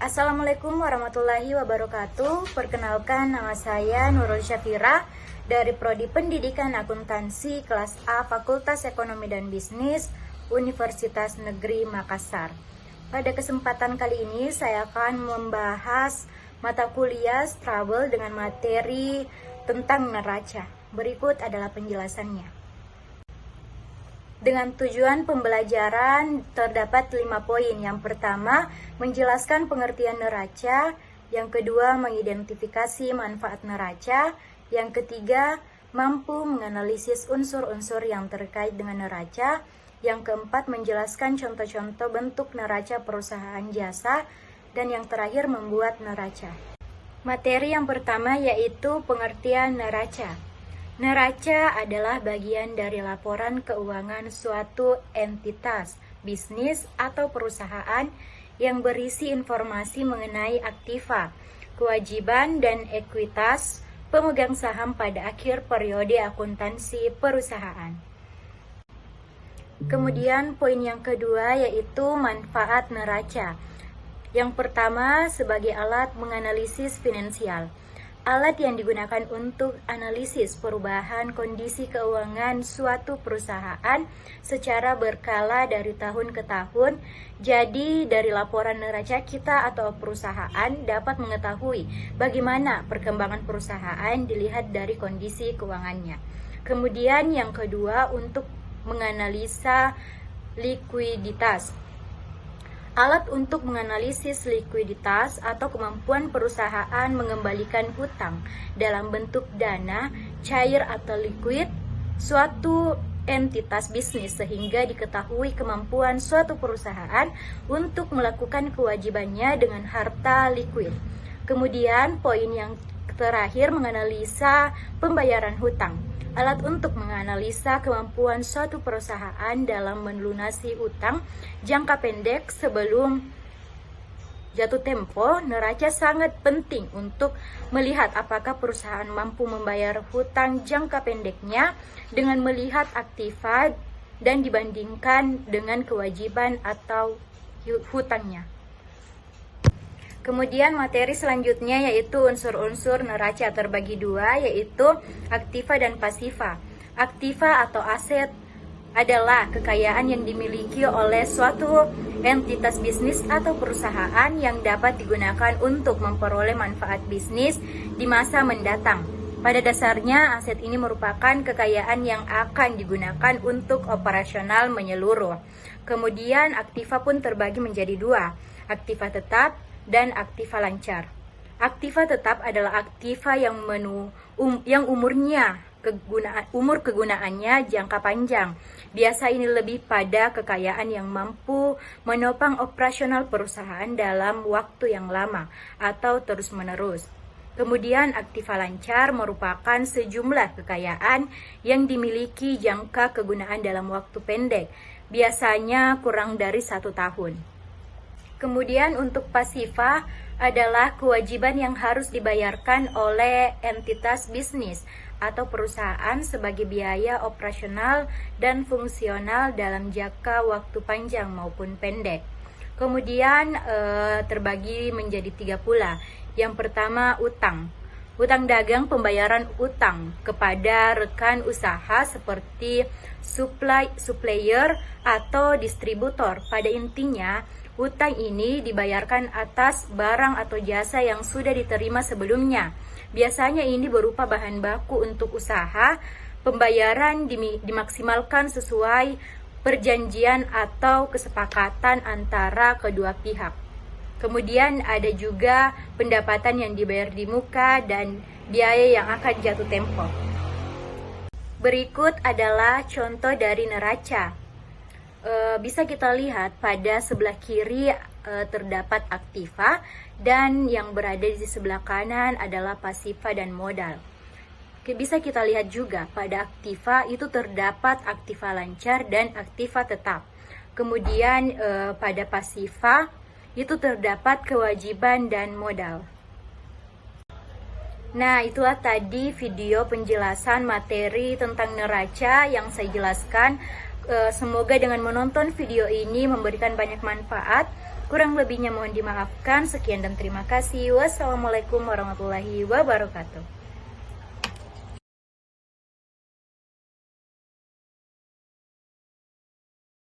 Assalamualaikum warahmatullahi wabarakatuh. Perkenalkan, nama saya Nurul Syafira dari Prodi Pendidikan Akuntansi kelas A Fakultas Ekonomi dan Bisnis Universitas Negeri Makassar. Pada kesempatan kali ini saya akan membahas mata kuliah Travel dengan materi tentang neraca. Berikut adalah penjelasannya. Dengan tujuan pembelajaran terdapat 5 poin. Yang pertama, menjelaskan pengertian neraca. Yang kedua, mengidentifikasi manfaat neraca. Yang ketiga, mampu menganalisis unsur-unsur yang terkait dengan neraca. Yang keempat, menjelaskan contoh-contoh bentuk neraca perusahaan jasa. Dan yang terakhir, membuat neraca. Materi yang pertama yaitu pengertian neraca. Neraca adalah bagian dari laporan keuangan suatu entitas, bisnis, atau perusahaan yang berisi informasi mengenai aktiva, kewajiban, dan ekuitas pemegang saham pada akhir periode akuntansi perusahaan. Kemudian poin yang kedua yaitu manfaat neraca. Yang pertama, sebagai alat menganalisis finansial. Alat yang digunakan untuk analisis perubahan kondisi keuangan suatu perusahaan secara berkala dari tahun ke tahun. Jadi dari laporan neraca kita atau perusahaan dapat mengetahui bagaimana perkembangan perusahaan dilihat dari kondisi keuangannya. Kemudian yang kedua, untuk menganalisa likuiditas. Alat untuk menganalisis likuiditas atau kemampuan perusahaan mengembalikan hutang dalam bentuk dana, cair atau liquid, suatu entitas bisnis sehingga diketahui kemampuan suatu perusahaan untuk melakukan kewajibannya dengan harta liquid. Kemudian poin yang terakhir, menganalisa pembayaran hutang. Alat untuk menganalisa kemampuan suatu perusahaan dalam melunasi utang jangka pendek sebelum jatuh tempo. Neraca sangat penting untuk melihat apakah perusahaan mampu membayar hutang jangka pendeknya dengan melihat aktiva dan dibandingkan dengan kewajiban atau hutangnya. Kemudian materi selanjutnya yaitu unsur-unsur neraca terbagi dua, yaitu aktiva dan pasiva. Aktiva atau aset adalah kekayaan yang dimiliki oleh suatu entitas bisnis atau perusahaan yang dapat digunakan untuk memperoleh manfaat bisnis di masa mendatang. Pada dasarnya, aset ini merupakan kekayaan yang akan digunakan untuk operasional menyeluruh. Kemudian aktiva pun terbagi menjadi dua, aktiva tetap dan aktiva lancar. Aktiva tetap adalah aktiva yang umur kegunaannya jangka panjang. Biasa ini lebih pada kekayaan yang mampu menopang operasional perusahaan dalam waktu yang lama atau terus-menerus. Kemudian aktiva lancar merupakan sejumlah kekayaan yang dimiliki jangka kegunaan dalam waktu pendek, biasanya kurang dari 1 tahun. Kemudian untuk pasiva adalah kewajiban yang harus dibayarkan oleh entitas bisnis atau perusahaan sebagai biaya operasional dan fungsional dalam jangka waktu panjang maupun pendek. Kemudian terbagi menjadi 3 pula. Yang pertama, utang. Utang dagang, pembayaran utang kepada rekan usaha seperti supplier atau distributor. Pada intinya, hutang ini dibayarkan atas barang atau jasa yang sudah diterima sebelumnya. Biasanya ini berupa bahan baku untuk usaha. Pembayaran dimaksimalkan sesuai perjanjian atau kesepakatan antara kedua pihak. Kemudian ada juga pendapatan yang dibayar di muka dan biaya yang akan jatuh tempo. Berikut adalah contoh dari neraca. Bisa kita lihat pada sebelah kiri terdapat aktiva dan yang berada di sebelah kanan adalah pasiva dan modal. Bisa kita lihat juga pada aktiva itu terdapat aktiva lancar dan aktiva tetap. Kemudian pada pasiva itu terdapat kewajiban dan modal. Nah, itulah tadi video penjelasan materi tentang neraca yang saya jelaskan. Semoga dengan menonton video ini memberikan banyak manfaat. Kurang lebihnya mohon dimaafkan. Sekian dan terima kasih. Wassalamualaikum warahmatullahi wabarakatuh.